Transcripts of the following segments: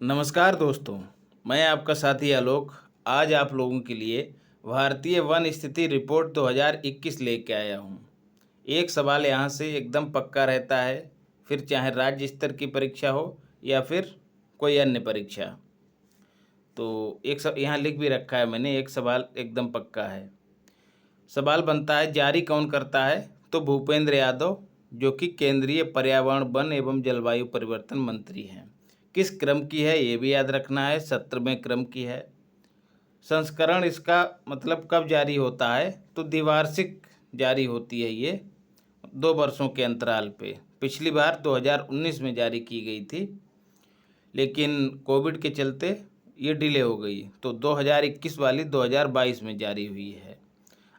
नमस्कार दोस्तों, मैं आपका साथी आलोक आज आप लोगों के लिए भारतीय वन स्थिति रिपोर्ट 2021 लेके आया हूँ। एक सवाल यहाँ से एकदम पक्का रहता है, फिर चाहे राज्य स्तर की परीक्षा हो या फिर कोई अन्य परीक्षा। तो एक सब यहाँ लिख भी रखा है मैंने, एक सवाल एकदम पक्का है। सवाल बनता है, जारी कौन करता है? तो भूपेंद्र यादव, जो कि केंद्रीय पर्यावरण, वन एवं जलवायु परिवर्तन मंत्री हैं। किस क्रम की है ये भी याद रखना है, 17वें क्रम की है। संस्करण इसका मतलब कब जारी होता है? तो द्विवार्षिक जारी होती है ये, 2 वर्षों के अंतराल पे। पिछली बार 2019 में जारी की गई थी, लेकिन कोविड के चलते ये डिले हो गई, तो 2021 वाली 2022 में जारी हुई है।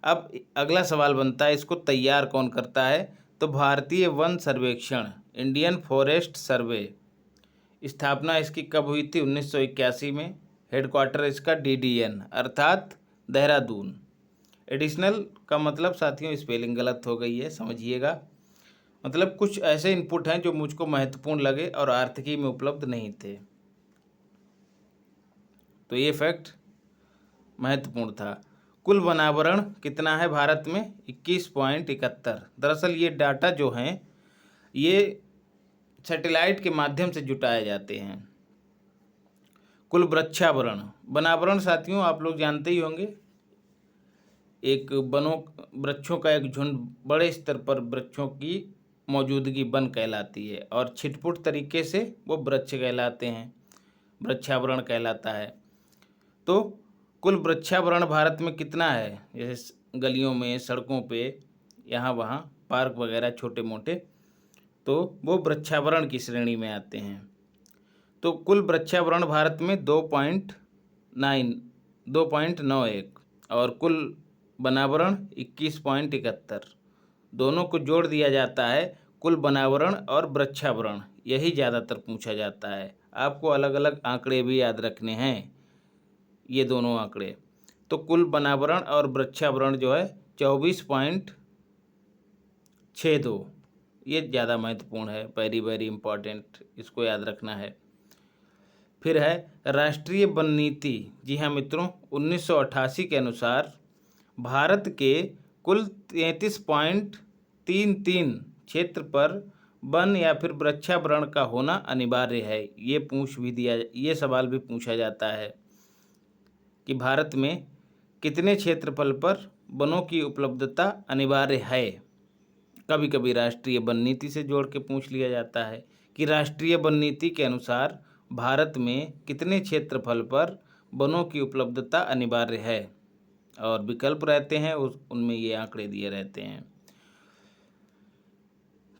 अब अगला सवाल बनता है, इसको तैयार कौन करता है? तो भारतीय वन सर्वेक्षण, इंडियन फॉरेस्ट सर्वे। स्थापना इसकी कब हुई थी? 1981 में। हेडक्वार्टर इसका DDN अर्थात देहरादून। एडिशनल का मतलब साथियों स्पेलिंग गलत हो गई है, समझिएगा। मतलब कुछ ऐसे इनपुट हैं जो मुझको महत्वपूर्ण लगे और आर्थिकी में उपलब्ध नहीं थे, तो ये फैक्ट महत्वपूर्ण था। कुल वनावरण कितना है भारत में? 21.71। दरअसल ये डाटा जो हैं ये सैटेलाइट के माध्यम से जुटाए जाते हैं। कुल वृक्षावरण, वनावरण साथियों आप लोग जानते ही होंगे, एक वृक्षों का एक झुंड, बड़े स्तर पर वृक्षों की मौजूदगी वन कहलाती है, और छिटपुट तरीके से वो वृक्ष कहलाते हैं, वृक्षावरण कहलाता है। तो कुल वृक्षावरण भारत में कितना है? जैसे गलियों में, सड़कों पे, यहाँ वहाँ पार्क वगैरह छोटे मोटे, तो वो वृक्षावरण की श्रेणी में आते हैं। तो कुल वृक्षावरण भारत में 2.91 और कुल वनावरण 21.71। दोनों को जोड़ दिया जाता है, कुल वनावरण और वृक्षावरण, यही ज़्यादातर पूछा जाता है। आपको अलग अलग आंकड़े भी याद रखने हैं, ये दोनों आंकड़े। तो कुल वनावरण और वृक्षावरण जो है 24.62, ये ज़्यादा महत्वपूर्ण है, वेरी इम्पॉर्टेंट, इसको याद रखना है। फिर है राष्ट्रीय वन नीति। जी हाँ मित्रों, 1988 के अनुसार भारत के कुल 33.33 क्षेत्र पर वन या फिर वृक्षावरण का होना अनिवार्य है। ये सवाल भी पूछा जाता है कि भारत में कितने क्षेत्रफल पर वनों की उपलब्धता अनिवार्य है। कभी कभी राष्ट्रीय वन नीति से जोड़ के पूछ लिया जाता है कि राष्ट्रीय वन नीति के अनुसार भारत में कितने क्षेत्रफल पर वनों की उपलब्धता अनिवार्य है, और विकल्प रहते हैं उनमें ये आंकड़े दिए रहते हैं।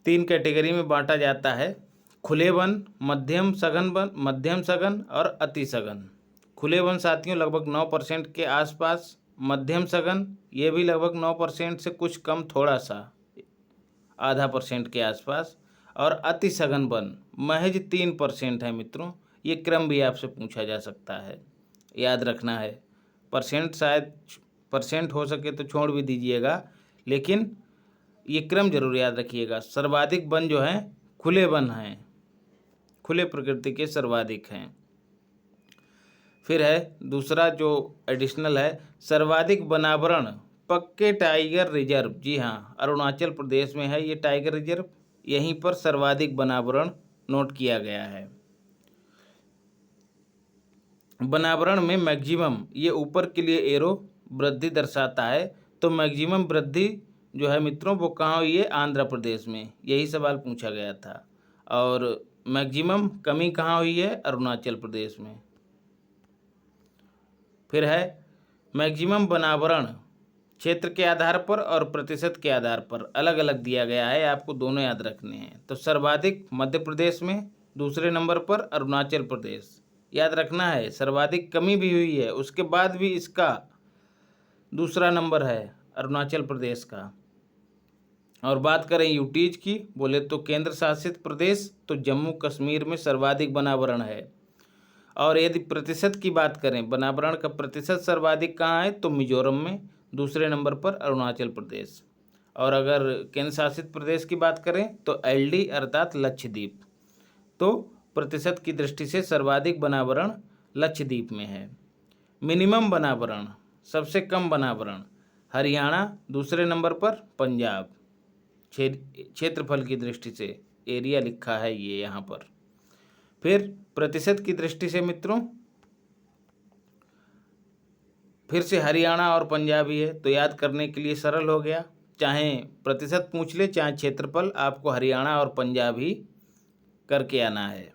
3 कैटेगरी में बांटा जाता है, खुले वन, मध्यम सघन और अति सघन। खुले वन साथियों लगभग 9% के आसपास, मध्यम सघन ये भी लगभग 9% से कुछ कम, थोड़ा सा 0.5% के आसपास, और अति सघन वन महज 3% है मित्रों। ये क्रम भी आपसे पूछा जा सकता है, याद रखना है। परसेंट हो सके तो छोड़ भी दीजिएगा, लेकिन ये क्रम जरूर याद रखिएगा। सर्वाधिक वन जो हैं खुले वन हैं, खुले प्रकृति के सर्वाधिक हैं। फिर है दूसरा जो एडिशनल है, सर्वाधिक वनावरण पक्के टाइगर रिजर्व। जी हाँ, अरुणाचल प्रदेश में है ये टाइगर रिजर्व, यहीं पर सर्वाधिक वनावरण नोट किया गया है। वनावरण में मैक्सिमम, ये ऊपर के लिए एरो वृद्धि दर्शाता है, तो मैक्सिमम वृद्धि जो है मित्रों वो कहाँ हुई है? आंध्र प्रदेश में, यही सवाल पूछा गया था। और मैक्सिमम कमी कहाँ हुई है? अरुणाचल प्रदेश में। फिर है मैक्सिमम वनावरण क्षेत्र के आधार पर और प्रतिशत के आधार पर अलग अलग दिया गया है, आपको दोनों याद रखने हैं। तो सर्वाधिक मध्य प्रदेश में, दूसरे नंबर पर अरुणाचल प्रदेश, याद रखना है। सर्वाधिक कमी भी हुई है, उसके बाद भी इसका दूसरा नंबर है अरुणाचल प्रदेश का। और बात करें यूटीज की, बोले तो केंद्र शासित प्रदेश, तो जम्मू कश्मीर में सर्वाधिक वनावरण है। और यदि प्रतिशत की बात करें, वनावरण का प्रतिशत सर्वाधिक कहाँ है? तो मिजोरम में, दूसरे नंबर पर अरुणाचल प्रदेश। और अगर केंद्र शासित प्रदेश की बात करें तो LD अर्थात लक्षद्वीप। तो प्रतिशत की दृष्टि से सर्वाधिक बनावरण लक्षद्वीप में है। मिनिमम बनावरण, सबसे कम बनावरण हरियाणा, दूसरे नंबर पर पंजाब। क्षेत्रफल की दृष्टि से एरिया लिखा है ये यहाँ पर। फिर प्रतिशत की दृष्टि से मित्रों फिर से हरियाणा और पंजाब ही है, तो याद करने के लिए सरल हो गया। चाहे प्रतिशत पूछ ले चाहे क्षेत्रफल, आपको हरियाणा और पंजाब ही करके आना है।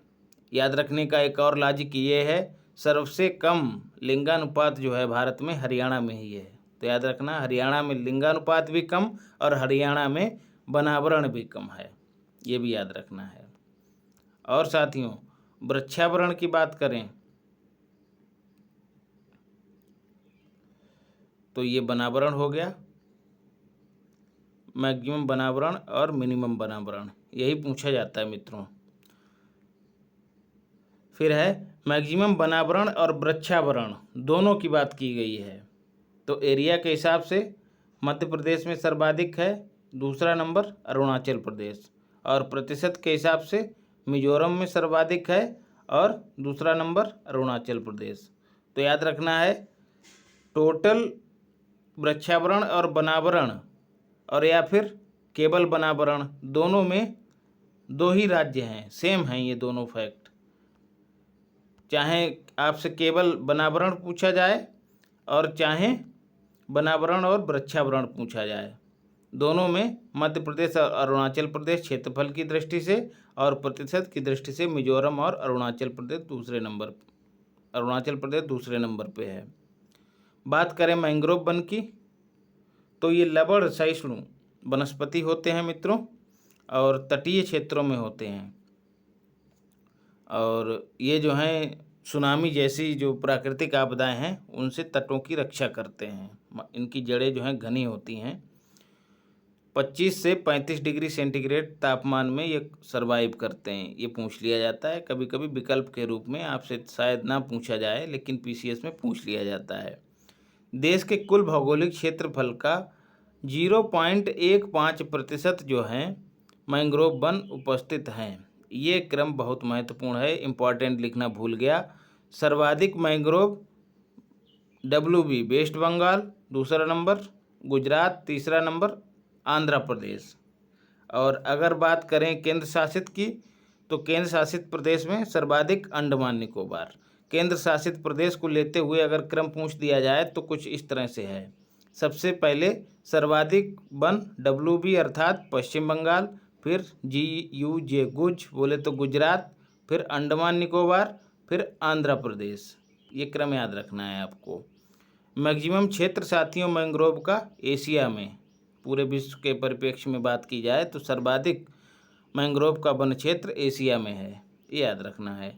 याद रखने का एक और लॉजिक ये है, सबसे कम लिंगानुपात जो है भारत में हरियाणा में ही है। तो याद रखना, हरियाणा में लिंगानुपात भी कम और हरियाणा में बनावरण भी कम है, ये भी याद रखना है। और साथियों, वृक्षावरण की बात करें तो ये बनावरण हो गया, मैक्सिमम बनावरण और मिनिमम बनावरण, यही पूछा जाता है मित्रों। फिर है मैक्सिमम बनावरण और वृक्षावरण दोनों की बात की गई है। तो एरिया के हिसाब से मध्य प्रदेश में सर्वाधिक है, दूसरा नंबर अरुणाचल प्रदेश, और प्रतिशत के हिसाब से मिजोरम में सर्वाधिक है और दूसरा नंबर अरुणाचल प्रदेश। तो याद रखना है, टोटल वृक्षावरण और बनावरण और या फिर केवल बनावरण, दोनों में दो ही राज्य हैं, सेम हैं ये दोनों फैक्ट। चाहे आपसे केवल बनावरण पूछा जाए और चाहे बनावरण और वृक्षावरण पूछा जाए, दोनों में मध्य प्रदेश और अरुणाचल प्रदेश क्षेत्रफल की दृष्टि से और प्रतिशत की दृष्टि से मिजोरम और अरुणाचल प्रदेश दूसरे नंबर पे है। बात करें मैंग्रोव वन की, तो ये लवण सहिष्णु वनस्पति होते हैं मित्रों, और तटीय क्षेत्रों में होते हैं, और ये जो हैं सुनामी जैसी जो प्राकृतिक आपदाएं हैं उनसे तटों की रक्षा करते हैं। इनकी जड़ें जो हैं घनी होती हैं। 25 से 35 डिग्री सेंटीग्रेड तापमान में ये सर्वाइव करते हैं। ये पूछ लिया जाता है कभी कभी विकल्प के रूप में, आपसे शायद ना पूछा जाए लेकिन पीसीएस में पूछ लिया जाता है। देश के कुल भौगोलिक क्षेत्रफल का 0.15% जो हैं मैंग्रोव वन उपस्थित हैं। ये क्रम बहुत महत्वपूर्ण है, इम्पॉर्टेंट लिखना भूल गया। सर्वाधिक मैंग्रोव WB वेस्ट बंगाल, दूसरा नंबर गुजरात, तीसरा नंबर आंध्र प्रदेश। और अगर बात करें केंद्र शासित की, तो केंद्र शासित प्रदेश में सर्वाधिक अंडमान निकोबार। केंद्र शासित प्रदेश को लेते हुए अगर क्रम पूछ दिया जाए तो कुछ इस तरह से है। सबसे पहले सर्वाधिक वन WB अर्थात पश्चिम बंगाल, फिर GUJ गुज बोले तो गुजरात, फिर अंडमान निकोबार, फिर आंध्र प्रदेश। ये क्रम याद रखना है आपको। मैक्सिमम क्षेत्र साथियों मैंग्रोव का एशिया में, पूरे विश्व के परिप्रेक्ष्य में बात की जाए तो सर्वाधिक मैंग्रोव का वन क्षेत्र एशिया में है, ये याद रखना है।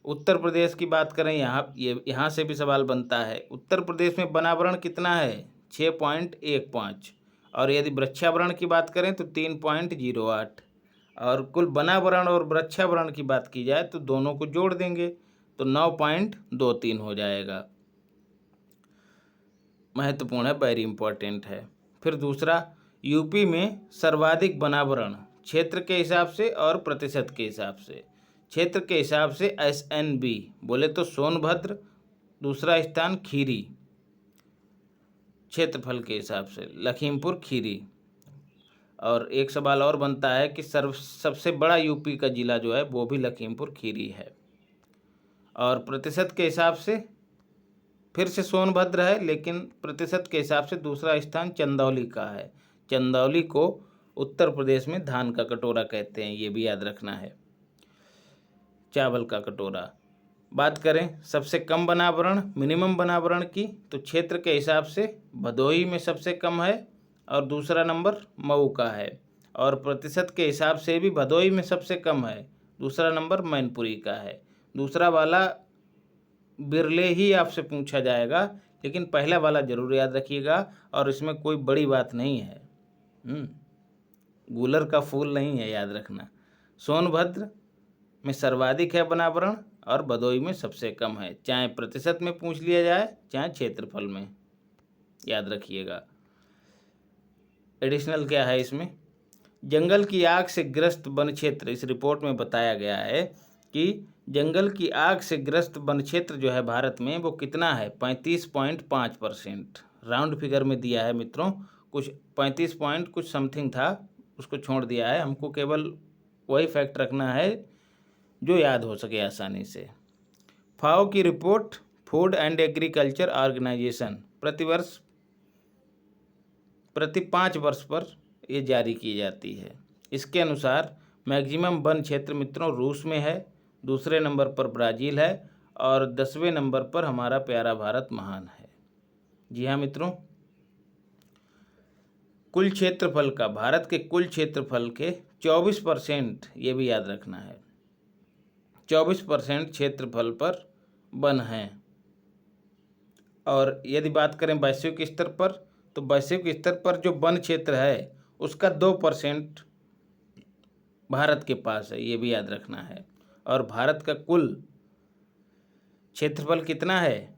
उत्तर प्रदेश की बात करें, यहाँ से भी सवाल बनता है। उत्तर प्रदेश में वनावरण कितना है? 6.15, और यदि वृक्षावरण की बात करें तो 3.08, और कुल वनावरण और वृक्षावरण की बात की जाए तो दोनों को जोड़ देंगे तो 9.23 हो जाएगा। महत्वपूर्ण है, वेरी इंपॉर्टेंट है। फिर दूसरा, यूपी में सर्वाधिक वनावरण क्षेत्र के हिसाब से और प्रतिशत के हिसाब से। क्षेत्र के हिसाब से SNB बोले तो सोनभद्र, दूसरा स्थान खीरी। क्षेत्रफल के हिसाब से लखीमपुर खीरी। और एक सवाल और बनता है कि सबसे बड़ा यूपी का जिला जो है वो भी लखीमपुर खीरी है। और प्रतिशत के हिसाब से फिर से सोनभद्र है, लेकिन प्रतिशत के हिसाब से दूसरा स्थान चंदौली का है। चंदौली को उत्तर प्रदेश में धान का कटोरा कहते हैं, ये भी याद रखना है, चावल का कटोरा। बात करें सबसे कम वनावरण मिनिमम वनावरण की, तो क्षेत्र के हिसाब से भदोही में सबसे कम है और दूसरा नंबर मऊ का है। और प्रतिशत के हिसाब से भी भदोही में सबसे कम है, दूसरा नंबर मैनपुरी का है। दूसरा वाला बिरले ही आपसे पूछा जाएगा, लेकिन पहला वाला जरूर याद रखिएगा, और इसमें कोई बड़ी बात नहीं है, गूलर का फूल नहीं है, याद रखना। सोनभद्र में सर्वाधिक है वनावरण और भदोही में सबसे कम है, चाहे प्रतिशत में पूछ लिया जाए चाहे क्षेत्रफल में, याद रखिएगा। एडिशनल क्या है इसमें, जंगल की आग से ग्रस्त वन क्षेत्र, इस रिपोर्ट में बताया गया है कि जंगल की आग से ग्रस्त वन क्षेत्र जो है भारत में वो कितना है, 35.5%। राउंड फिगर में दिया है मित्रों, कुछ 35 पॉइंट कुछ समथिंग था, उसको छोड़ दिया है। हमको केवल वही फैक्ट रखना है जो याद हो सके आसानी से। फाओ की report, food and agriculture organization, प्रति 5 वर्ष पर ये जारी की जाती है। इसके अनुसार मैक्सिमम वन क्षेत्र मित्रों रूस में है, दूसरे नंबर पर ब्राज़ील है और 10वें नंबर पर हमारा प्यारा भारत महान है। जी हाँ मित्रों, कुल क्षेत्रफल का, भारत के कुल क्षेत्रफल के 24%, ये भी याद रखना है, 24% क्षेत्रफल पर वन हैं। और यदि बात करें वैश्विक स्तर पर, तो वैश्विक स्तर पर जो वन क्षेत्र है उसका 2% भारत के पास है, ये भी याद रखना है। और भारत का कुल क्षेत्रफल कितना है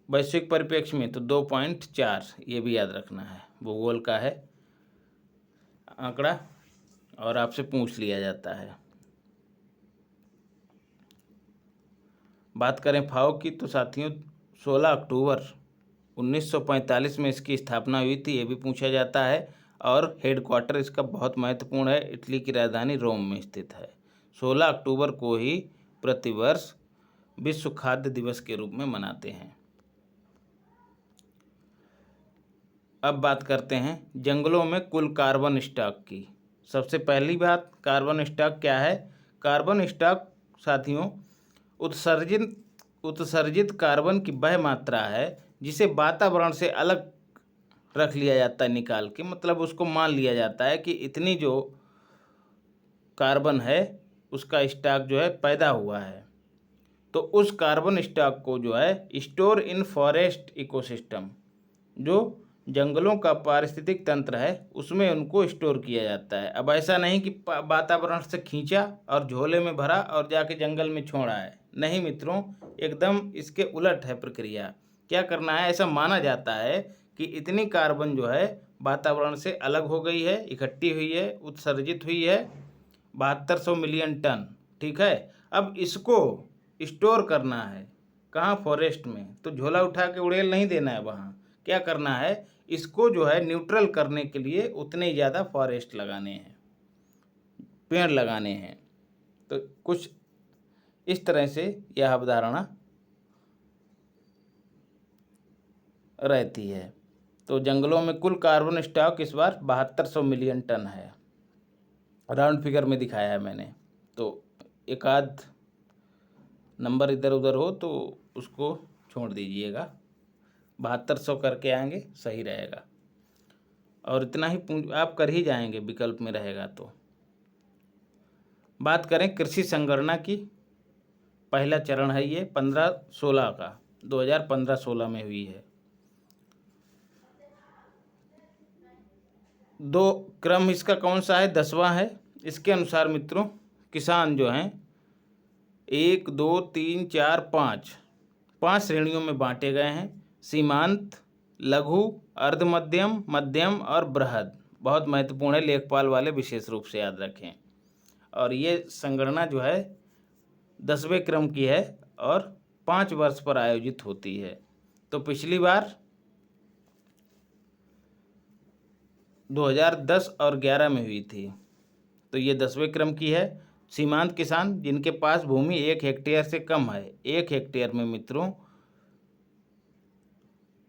वैश्विक परिप्रेक्ष्य में, तो 2.4, ये भी याद रखना है। भूगोल का है आंकड़ा और आपसे पूछ लिया जाता है। बात करें फाओ की, तो साथियों 16 अक्टूबर 1945 में इसकी स्थापना हुई थी, ये भी पूछा जाता है। और हेडक्वार्टर इसका बहुत महत्वपूर्ण है, इटली की राजधानी रोम में स्थित है। 16 अक्टूबर को ही प्रतिवर्ष विश्व खाद्य दिवस के रूप में मनाते हैं। अब बात करते हैं जंगलों में कुल कार्बन स्टॉक की। सबसे पहली बात, कार्बन स्टॉक क्या है? कार्बन स्टॉक साथियों उत्सर्जित कार्बन की वह मात्रा है जिसे वातावरण से अलग रख लिया जाता है निकाल के, मतलब उसको मान लिया जाता है कि इतनी जो कार्बन है उसका स्टॉक जो है पैदा हुआ है। तो उस कार्बन स्टॉक को जो है स्टोर इन फॉरेस्ट इकोसिस्टम, जो जंगलों का पारिस्थितिक तंत्र है उसमें उनको स्टोर किया जाता है। अब ऐसा नहीं कि वातावरण से खींचा और झोले में भरा और जाके जंगल में छोड़ा है, नहीं मित्रों, एकदम इसके उलट है प्रक्रिया। क्या करना है, ऐसा माना जाता है कि इतनी कार्बन जो है वातावरण से अलग हो गई है, इकट्ठी हुई है, उत्सर्जित हुई है 7200 मिलियन टन, ठीक है। अब इसको स्टोर करना है कहाँ, फॉरेस्ट में। तो झोला उठा के उड़ेल नहीं देना है वहाँ, क्या करना है, इसको जो है न्यूट्रल करने के लिए उतने ज़्यादा फॉरेस्ट लगाने हैं, पेड़ लगाने हैं। तो कुछ इस तरह से यह अवधारणा रहती है। तो जंगलों में कुल कार्बन स्टॉक इस बार 7200 मिलियन टन है, राउंड फिगर में दिखाया है मैंने। तो एक आध नंबर इधर उधर हो तो उसको छोड़ दीजिएगा, 7200 करके आएंगे सही रहेगा। और इतना ही आप कर ही जाएंगे, विकल्प में रहेगा तो। बात करें कृषि संगणना की, पहला चरण है ये 15-16 का, 2015-16 में हुई है। दो क्रम इसका कौन सा है, 10वां है। इसके अनुसार मित्रों किसान जो हैं 1 2 3 4 5 श्रेणियों में बांटे गए हैं। सीमांत, लघु, अर्ध मध्यम, मध्यम और बृहद। बहुत महत्वपूर्ण है, लेखपाल वाले विशेष रूप से याद रखें। और ये संगणना जो है 10वें क्रम की है और 5 वर्ष पर आयोजित होती है। तो पिछली बार 2010 और 11 में हुई थी, तो ये 10वें क्रम की है। सीमांत किसान जिनके पास भूमि 1 हेक्टेयर से कम है, 1 हेक्टेयर में मित्रों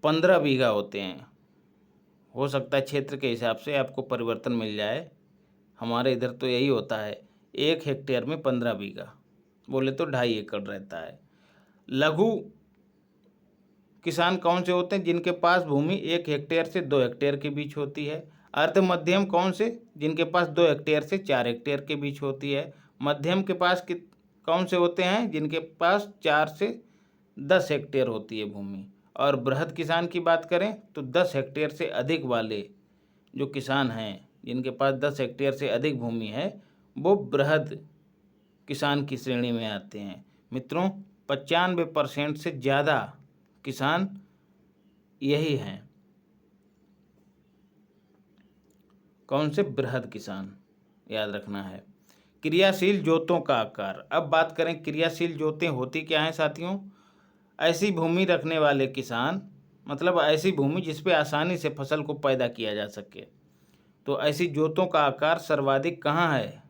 15 बीघा होते हैं। हो सकता है क्षेत्र के हिसाब से आपको परिवर्तन मिल जाए, हमारे इधर तो यही होता है, 1 हेक्टेयर में 15 बीघा, बोले तो 2.5 एकड़ रहता है। लघु किसान कौन से होते हैं, जिनके पास भूमि 1 हेक्टेयर से 2 हेक्टेयर के बीच होती है। अर्ध मध्यम कौन से, जिनके पास 2 हेक्टेयर से 4 हेक्टेयर के बीच होती है। मध्यम के पास कौन से होते हैं, जिनके पास 4 से 10 हेक्टेयर होती है भूमि। और बृहद किसान की बात करें तो 10 हेक्टेयर से अधिक वाले जो किसान हैं, जिनके पास 10 हेक्टेयर से अधिक भूमि है, वो बृहद किसान की श्रेणी में आते हैं। मित्रों 95% से ज़्यादा किसान यही हैं। कौन से? बृहद किसान, याद रखना है। क्रियाशील जोतों का आकार। अब बात करें क्रियाशील जोतें होती क्या हैं साथियों? ऐसी भूमि रखने वाले किसान, मतलब ऐसी भूमि जिस पे आसानी से फसल को पैदा किया जा सके। तो ऐसी जोतों का आकार सर्वाधिक कहाँ है?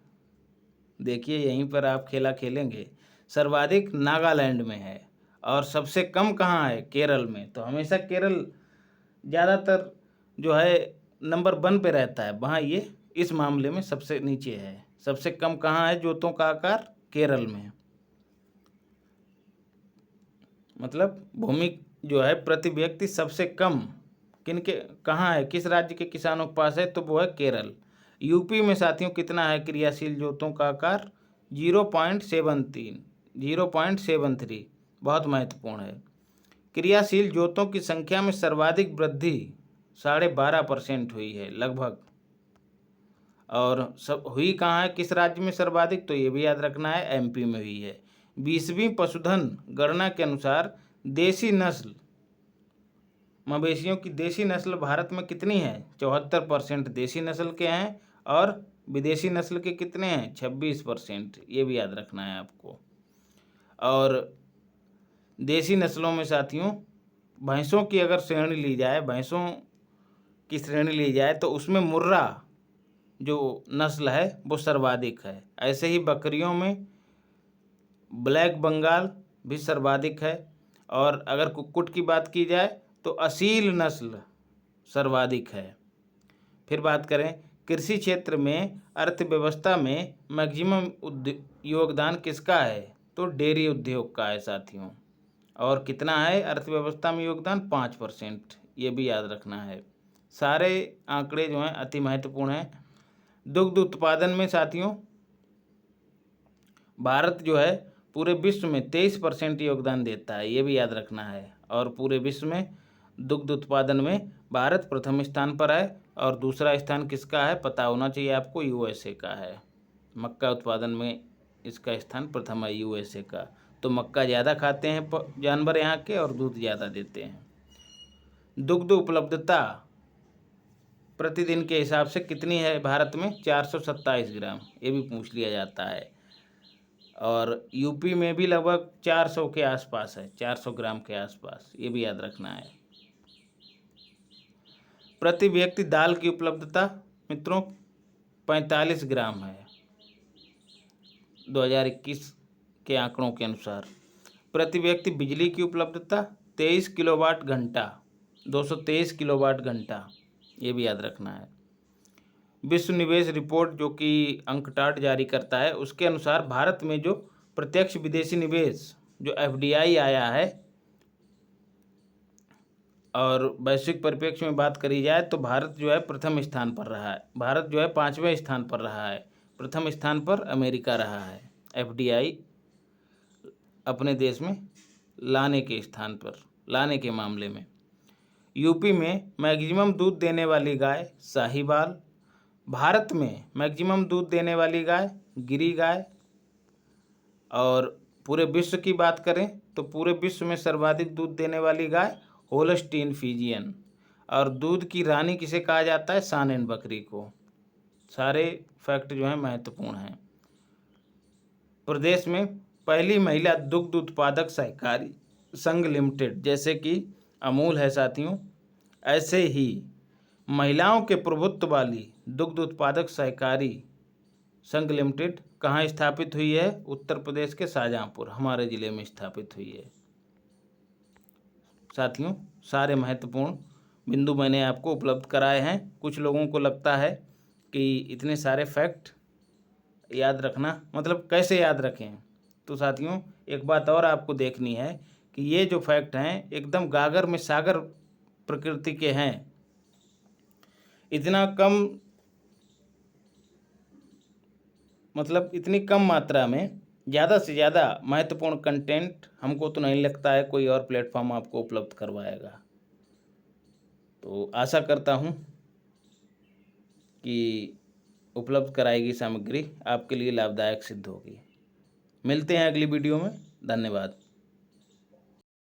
देखिए यहीं पर आप खेला खेलेंगे। सर्वाधिक नागालैंड में है और सबसे कम कहाँ है? केरल में। तो हमेशा केरल ज़्यादातर जो है नंबर 1 पे रहता है, वहाँ ये इस मामले में सबसे नीचे है। सबसे कम कहाँ है जोतों का आकार? केरल में। मतलब भूमि जो है प्रति व्यक्ति सबसे कम किनके कहाँ है, किस राज्य के किसानों के पास है? तो वो है केरल। यूपी में साथियों कितना है क्रियाशील जोतों का आकार? 0.73, 0.73, बहुत महत्वपूर्ण है। क्रियाशील जोतों की संख्या में सर्वाधिक वृद्धि 12.5% हुई है लगभग। और सब हुई कहाँ है, किस राज्य में सर्वाधिक? तो ये भी याद रखना है, एमपी में हुई है। 20वीं पशुधन गणना के अनुसार देसी नस्ल, मवेशियों की देसी नस्ल भारत में कितनी है? 74% देसी नस्ल के हैं और विदेशी नस्ल के कितने हैं? 26%। ये भी याद रखना है आपको। और देसी नस्लों में साथियों भैंसों की अगर श्रेणी ली जाए, भैंसों की श्रेणी ली जाए तो उसमें मुर्रा जो नस्ल है वो सर्वाधिक है। ऐसे ही बकरियों में ब्लैक बंगाल भी सर्वाधिक है। और अगर कुक्कुट की बात की जाए तो असील नस्ल सर्वाधिक है। फिर बात करें कृषि क्षेत्र में अर्थव्यवस्था में मैक्सिमम योगदान किसका है? तो डेयरी उद्योग का है साथियों। और कितना है अर्थव्यवस्था में योगदान? 5%। ये भी याद रखना है। सारे आंकड़े जो हैं अति महत्वपूर्ण हैं। दुग्ध उत्पादन में साथियों भारत जो है पूरे विश्व में 23% योगदान देता है, ये भी याद रखना है। और पूरे विश्व में दुग्ध उत्पादन में भारत प्रथम स्थान पर है। और दूसरा स्थान किसका है पता होना चाहिए आपको? यूएसए का है। मक्का उत्पादन में इसका स्थान प्रथम है यूएसए का। तो मक्का ज़्यादा खाते हैं जानवर यहाँ के और दूध ज़्यादा देते हैं। दुग्ध उपलब्धता प्रतिदिन के हिसाब से कितनी है भारत में? 427 ग्राम, ये भी पूछ लिया जाता है। और यूपी में भी लगभग 400 के आसपास है, 400 ग्राम के आसपास, ये भी याद रखना है। प्रति व्यक्ति दाल की उपलब्धता मित्रों 45 ग्राम है 2021 के आंकड़ों के अनुसार। प्रति व्यक्ति बिजली की उपलब्धता 23 किलोवाट घंटा, 223 किलोवाट घंटा, ये भी याद रखना है। विश्व निवेश रिपोर्ट जो कि अंकटाड जारी करता है उसके अनुसार भारत में जो प्रत्यक्ष विदेशी निवेश जो एफडीआई आया है, और वैश्विक परिप्रेक्ष्य में बात करी जाए तो भारत जो है प्रथम स्थान पर रहा है। भारत जो है 5वें स्थान पर रहा है। प्रथम स्थान पर अमेरिका रहा है एफडीआई अपने देश में लाने के स्थान पर, लाने के मामले में। यूपी में मैक्सिमम दूध देने वाली गाय साहिवाल। भारत में मैक्सिमम दूध देने वाली गाय गिरी गाय। और पूरे विश्व की बात करें तो पूरे विश्व में सर्वाधिक दूध देने वाली गाय होल्स्टीन फ्रीजियन। और दूध की रानी किसे कहा जाता है? सानेन बकरी को। सारे फैक्ट जो हैं महत्वपूर्ण हैं। प्रदेश में पहली महिला दुग्ध उत्पादक सहकारी संघ लिमिटेड जैसे कि अमूल है साथियों, ऐसे ही महिलाओं के प्रभुत्व वाली दुग्ध उत्पादक सहकारी संघ लिमिटेड कहाँ स्थापित हुई है? उत्तर प्रदेश के शाहजहाँपुर, हमारे ज़िले में स्थापित हुई है। साथियों सारे महत्वपूर्ण बिंदु मैंने आपको उपलब्ध कराए हैं। कुछ लोगों को लगता है कि इतने सारे फैक्ट याद रखना मतलब कैसे याद रखें, तो साथियों एक बात और आपको देखनी है कि ये जो फैक्ट हैं एकदम गागर में सागर प्रकृति के हैं। इतना कम मतलब इतनी कम मात्रा में ज़्यादा से ज़्यादा महत्वपूर्ण कंटेंट हमको तो नहीं लगता है कोई और प्लेटफॉर्म आपको उपलब्ध करवाएगा। तो आशा करता हूँ कि उपलब्ध कराएगी सामग्री आपके लिए लाभदायक सिद्ध होगी। मिलते हैं अगली वीडियो में। धन्यवाद।